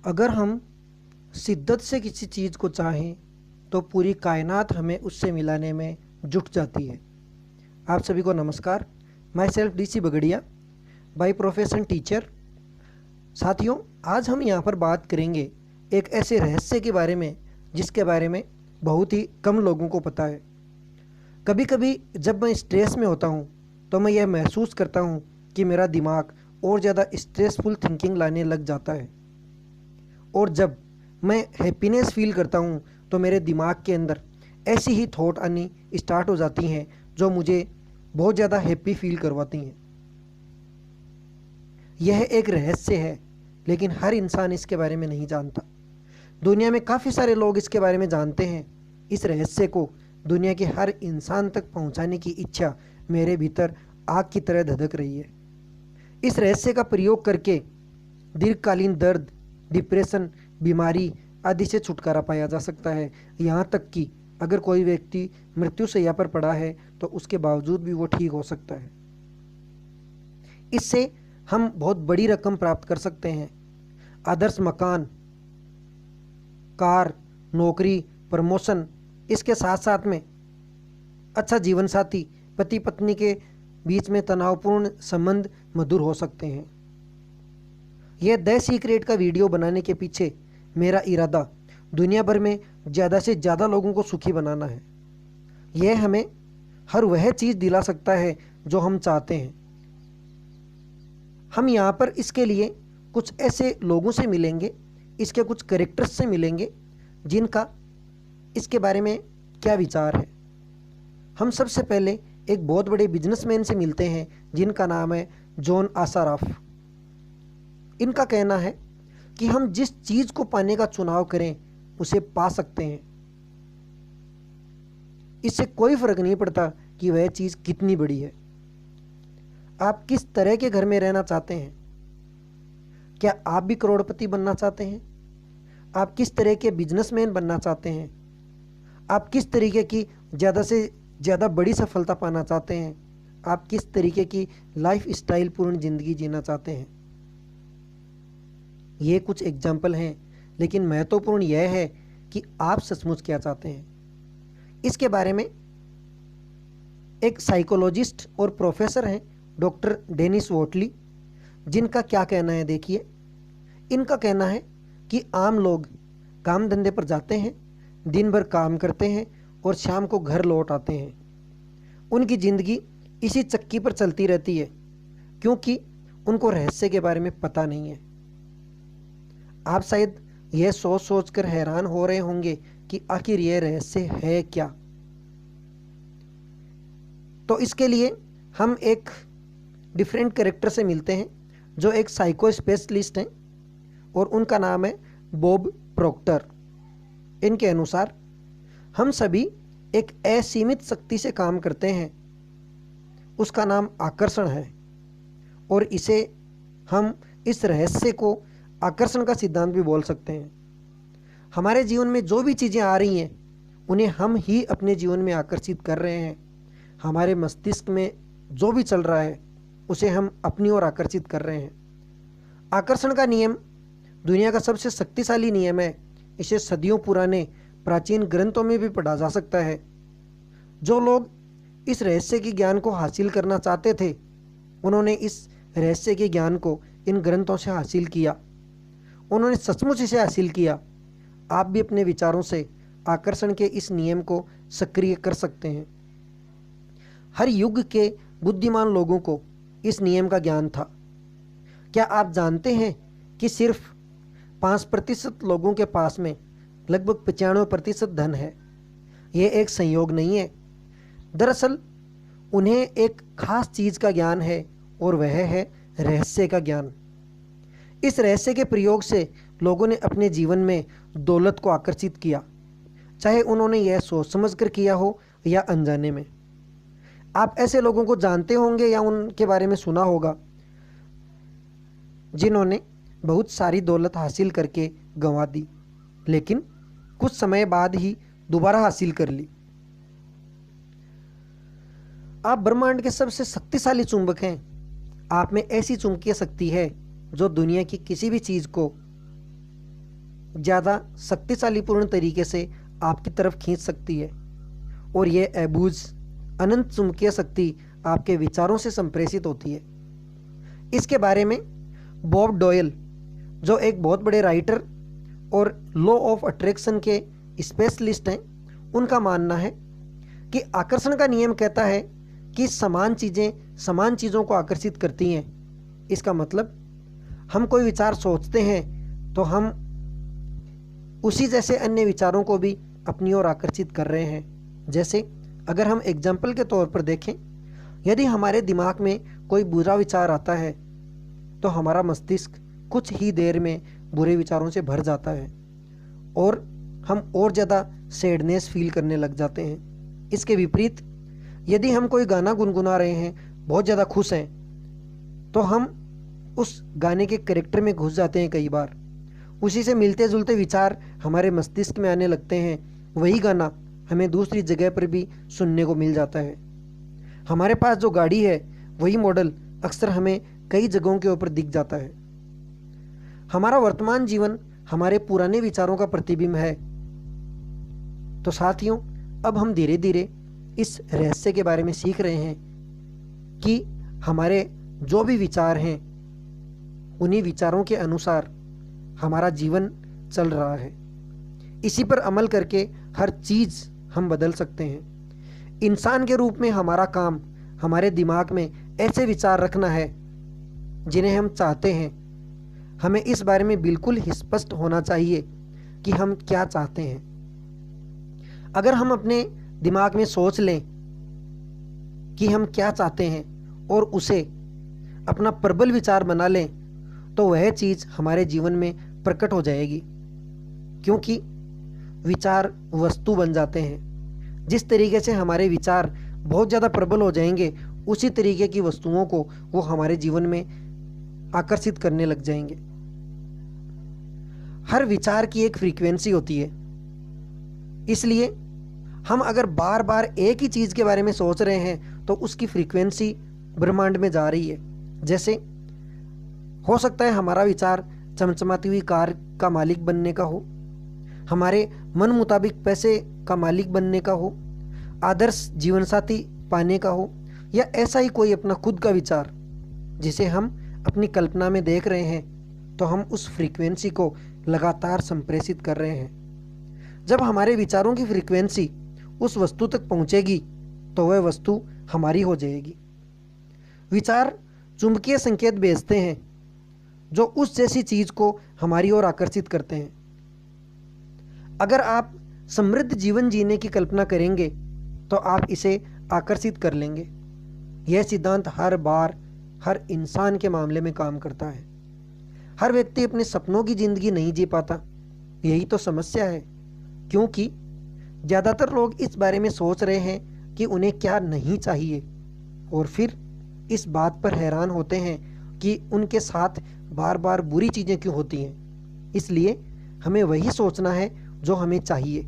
अगर हम शिद्दत से किसी चीज़ को चाहें तो पूरी कायनात हमें उससे मिलाने में जुट जाती है। आप सभी को नमस्कार। Myself DC Bagaria, by profession teacher. साथियों, आज हम यहाँ पर बात करेंगे एक ऐसे रहस्य के बारे में जिसके बारे में बहुत ही कम लोगों को पता है। कभी कभी जब मैं स्ट्रेस में होता हूँ तो मैं यह महसूस करता हूँ कि मेरा दिमाग और ज़्यादा स्ट्रेसफुल थिंकिंग लाने लग जाता है, और जब मैं हैप्पीनेस फील करता हूँ तो मेरे दिमाग के अंदर ऐसी ही थॉट आनी स्टार्ट हो जाती हैं जो मुझे बहुत ज़्यादा हैप्पी फील करवाती हैं। यह एक रहस्य है, लेकिन हर इंसान इसके बारे में नहीं जानता। दुनिया में काफ़ी सारे लोग इसके बारे में जानते हैं। इस रहस्य को दुनिया के हर इंसान तक पहुंचाने की इच्छा मेरे भीतर आग की तरह धधक रही है। इस रहस्य का प्रयोग करके दीर्घकालीन दर्द, डिप्रेशन, बीमारी आदि से छुटकारा पाया जा सकता है। यहाँ तक कि अगर कोई व्यक्ति मृत्यु शैया पर पड़ा है तो उसके बावजूद भी वो ठीक हो सकता है। इससे हम बहुत बड़ी रकम प्राप्त कर सकते हैं। आदर्श मकान, कार, नौकरी, प्रमोशन, इसके साथ साथ में अच्छा जीवन साथी, पति पत्नी के बीच में तनावपूर्ण संबंध मधुर हो सकते हैं। यह द सीक्रेट का वीडियो बनाने के पीछे मेरा इरादा दुनिया भर में ज़्यादा से ज़्यादा लोगों को सुखी बनाना है। यह हमें हर वह चीज़ दिला सकता है जो हम चाहते हैं। हम यहाँ पर इसके लिए कुछ ऐसे लोगों से मिलेंगे, इसके कुछ कैरेक्टर्स से मिलेंगे जिनका इसके बारे में क्या विचार है। हम सबसे पहले एक बहुत बड़े बिजनेसमैन से मिलते हैं जिनका नाम है जॉन आसाराफ। इनका कहना है कि हम जिस चीज़ को पाने का चुनाव करें उसे पा सकते हैं। इससे कोई फर्क नहीं पड़ता कि वह चीज़ कितनी बड़ी है। आप किस तरह के घर में रहना चाहते हैं? क्या आप भी करोड़पति बनना चाहते हैं? आप किस तरह के बिजनेसमैन बनना चाहते हैं? आप किस तरीके की ज़्यादा से ज़्यादा बड़ी सफलता पाना चाहते हैं? आप किस तरीके की लाइफ स्टाइल पूर्ण ज़िंदगी जीना चाहते हैं? ये कुछ एग्जाम्पल हैं, लेकिन महत्वपूर्ण यह है कि आप सचमुच क्या चाहते हैं। इसके बारे में एक साइकोलॉजिस्ट और प्रोफेसर हैं, डॉक्टर डेनिस वोटली, जिनका क्या कहना है देखिए। इनका कहना है कि आम लोग काम धंधे पर जाते हैं, दिन भर काम करते हैं और शाम को घर लौट आते हैं। उनकी ज़िंदगी इसी चक्की पर चलती रहती है क्योंकि उनको रहस्य के बारे में पता नहीं है। आप शायद यह सोच सोच कर हैरान हो रहे होंगे कि आखिर यह रहस्य है क्या। तो इसके लिए हम एक डिफरेंट कैरेक्टर से मिलते हैं जो एक साइको स्पेशलिस्ट हैं, और उनका नाम है बॉब प्रोक्टर। इनके अनुसार हम सभी एक असीमित शक्ति से काम करते हैं, उसका नाम आकर्षण है, और इसे हम इस रहस्य को आकर्षण का सिद्धांत भी बोल सकते हैं। हमारे जीवन में जो भी चीज़ें आ रही हैं उन्हें हम ही अपने जीवन में आकर्षित कर रहे हैं। हमारे मस्तिष्क में जो भी चल रहा है उसे हम अपनी ओर आकर्षित कर रहे हैं। आकर्षण का नियम दुनिया का सबसे शक्तिशाली नियम है। इसे सदियों पुराने प्राचीन ग्रंथों में भी पढ़ा जा सकता है। जो लोग इस रहस्य के ज्ञान को हासिल करना चाहते थे उन्होंने इस रहस्य के ज्ञान को इन ग्रंथों से हासिल किया। उन्होंने सचमुच इसे हासिल किया। आप भी अपने विचारों से आकर्षण के इस नियम को सक्रिय कर सकते हैं। हर युग के बुद्धिमान लोगों को इस नियम का ज्ञान था। क्या आप जानते हैं कि सिर्फ 5% लोगों के पास में लगभग 95% धन है? यह एक संयोग नहीं है। दरअसल उन्हें एक खास चीज़ का ज्ञान है, और वह है रहस्य का ज्ञान। इस रहस्य के प्रयोग से लोगों ने अपने जीवन में दौलत को आकर्षित किया, चाहे उन्होंने यह सोच समझ कर किया हो या अनजाने में। आप ऐसे लोगों को जानते होंगे या उनके बारे में सुना होगा जिन्होंने बहुत सारी दौलत हासिल करके गंवा दी, लेकिन कुछ समय बाद ही दोबारा हासिल कर ली। आप ब्रह्मांड के सबसे शक्तिशाली चुंबक हैं। आप में ऐसी चुंबकीय शक्ति है जो दुनिया की किसी भी चीज़ को ज़्यादा शक्तिशालीपूर्ण तरीके से आपकी तरफ खींच सकती है और ये अबूझ अनंत चुंबकीय शक्ति आपके विचारों से संप्रेषित होती है। इसके बारे में बॉब डॉयल, जो एक बहुत बड़े राइटर और लॉ ऑफ अट्रैक्शन के स्पेशलिस्ट हैं, उनका मानना है कि आकर्षण का नियम कहता है कि समान चीज़ें समान चीज़ों को आकर्षित करती हैं। इसका मतलब हम कोई विचार सोचते हैं तो हम उसी जैसे अन्य विचारों को भी अपनी ओर आकर्षित कर रहे हैं। जैसे अगर हम एग्जाम्पल के तौर पर देखें, यदि हमारे दिमाग में कोई बुरा विचार आता है तो हमारा मस्तिष्क कुछ ही देर में बुरे विचारों से भर जाता है और हम और ज़्यादा सैडनेस फील करने लग जाते हैं। इसके विपरीत यदि हम कोई गाना गुनगुना रहे हैं, बहुत ज़्यादा खुश हैं, तो हम उस गाने के कैरेक्टर में घुस जाते हैं। कई बार उसी से मिलते जुलते विचार हमारे मस्तिष्क में आने लगते हैं। वही गाना हमें दूसरी जगह पर भी सुनने को मिल जाता है। हमारे पास जो गाड़ी है वही मॉडल अक्सर हमें कई जगहों के ऊपर दिख जाता है। हमारा वर्तमान जीवन हमारे पुराने विचारों का प्रतिबिंब है। तो साथियों, अब हम धीरे धीरे इस रहस्य के बारे में सीख रहे हैं कि हमारे जो भी विचार हैं उन्हीं विचारों के अनुसार हमारा जीवन चल रहा है। इसी पर अमल करके हर चीज़ हम बदल सकते हैं। इंसान के रूप में हमारा काम हमारे दिमाग में ऐसे विचार रखना है जिन्हें हम चाहते हैं। हमें इस बारे में बिल्कुल स्पष्ट होना चाहिए कि हम क्या चाहते हैं। अगर हम अपने दिमाग में सोच लें कि हम क्या चाहते हैं और उसे अपना प्रबल विचार बना लें तो वह चीज़ हमारे जीवन में प्रकट हो जाएगी, क्योंकि विचार वस्तु बन जाते हैं। जिस तरीके से हमारे विचार बहुत ज़्यादा प्रबल हो जाएंगे, उसी तरीके की वस्तुओं को वो हमारे जीवन में आकर्षित करने लग जाएंगे। हर विचार की एक फ्रीक्वेंसी होती है, इसलिए हम अगर बार बार एक ही चीज़ के बारे में सोच रहे हैं तो उसकी फ्रीक्वेंसी ब्रह्मांड में जा रही है। जैसे हो सकता है हमारा विचार चमचमाती हुई कार का मालिक बनने का हो, हमारे मन मुताबिक पैसे का मालिक बनने का हो, आदर्श जीवनसाथी पाने का हो, या ऐसा ही कोई अपना खुद का विचार जिसे हम अपनी कल्पना में देख रहे हैं, तो हम उस फ्रीक्वेंसी को लगातार संप्रेषित कर रहे हैं। जब हमारे विचारों की फ्रीक्वेंसी उस वस्तु तक पहुंचेगी तो वह वस्तु हमारी हो जाएगी। विचार चुंबकीय संकेत भेजते हैं जो उस जैसी चीज को हमारी ओर आकर्षित करते हैं। अगर आप समृद्ध जीवन जीने की कल्पना करेंगे तो आप इसे आकर्षित कर लेंगे। यह सिद्धांत हर बार हर इंसान के मामले में काम करता है। हर व्यक्ति अपने सपनों की जिंदगी नहीं जी पाता, यही तो समस्या है, क्योंकि ज़्यादातर लोग इस बारे में सोच रहे हैं कि उन्हें क्या नहीं चाहिए और फिर इस बात पर हैरान होते हैं कि उनके साथ बार बार बुरी चीज़ें क्यों होती हैं। इसलिए हमें वही सोचना है जो हमें चाहिए।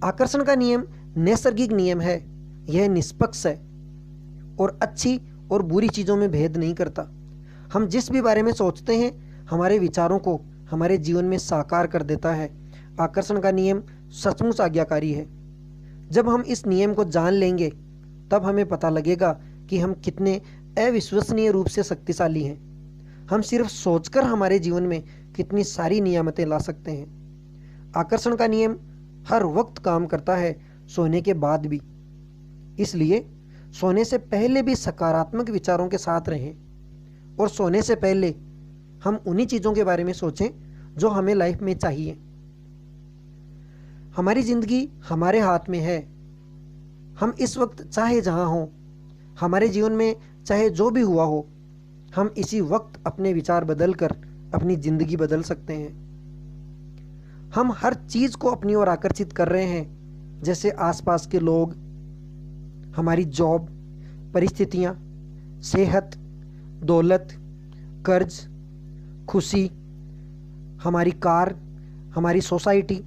आकर्षण का नियम नैसर्गिक नियम है। यह निष्पक्ष है और अच्छी और बुरी चीज़ों में भेद नहीं करता। हम जिस भी बारे में सोचते हैं हमारे विचारों को हमारे जीवन में साकार कर देता है। आकर्षण का नियम सचमुच आज्ञाकारी है। जब हम इस नियम को जान लेंगे तब हमें पता लगेगा कि हम कितने अविश्वसनीय रूप से शक्तिशाली हैं। हम सिर्फ सोचकर हमारे जीवन में कितनी सारी नियामतें ला सकते हैं। आकर्षण का नियम हर वक्त काम करता है, सोने के बाद भी। इसलिए सोने से पहले भी सकारात्मक विचारों के साथ रहें और सोने से पहले हम उन्हीं चीज़ों के बारे में सोचें जो हमें लाइफ में चाहिए। हमारी ज़िंदगी हमारे हाथ में है। हम इस वक्त चाहे जहाँ हों, हमारे जीवन में चाहे जो भी हुआ हो, हम इसी वक्त अपने विचार बदल कर अपनी ज़िंदगी बदल सकते हैं। हम हर चीज़ को अपनी ओर आकर्षित कर रहे हैं, जैसे आसपास के लोग, हमारी जॉब, परिस्थितियाँ, सेहत, दौलत, कर्ज, खुशी, हमारी कार, हमारी सोसाइटी,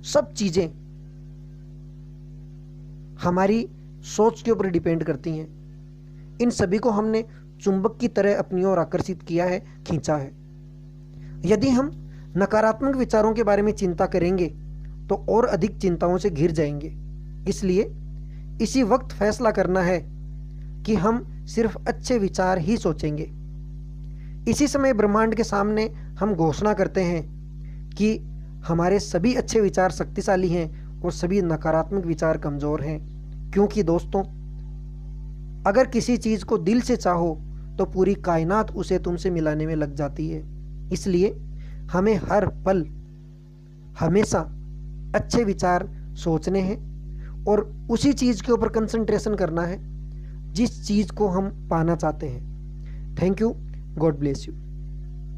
सब चीज़ें हमारी सोच के ऊपर डिपेंड करती हैं। इन सभी को हमने चुंबक की तरह अपनी ओर आकर्षित किया है, खींचा है। यदि हम नकारात्मक विचारों के बारे में चिंता करेंगे तो और अधिक चिंताओं से घिर जाएंगे। इसलिए इसी वक्त फैसला करना है कि हम सिर्फ अच्छे विचार ही सोचेंगे। इसी समय ब्रह्मांड के सामने हम घोषणा करते हैं कि हमारे सभी अच्छे विचार शक्तिशाली हैं और सभी नकारात्मक विचार कमज़ोर हैं। क्योंकि दोस्तों, अगर किसी चीज़ को दिल से चाहो तो पूरी कायनात उसे तुमसे मिलाने में लग जाती है। इसलिए हमें हर पल हमेशा अच्छे विचार सोचने हैं और उसी चीज़ के ऊपर कंसंट्रेशन करना है जिस चीज़ को हम पाना चाहते हैं। Thank you. God bless you.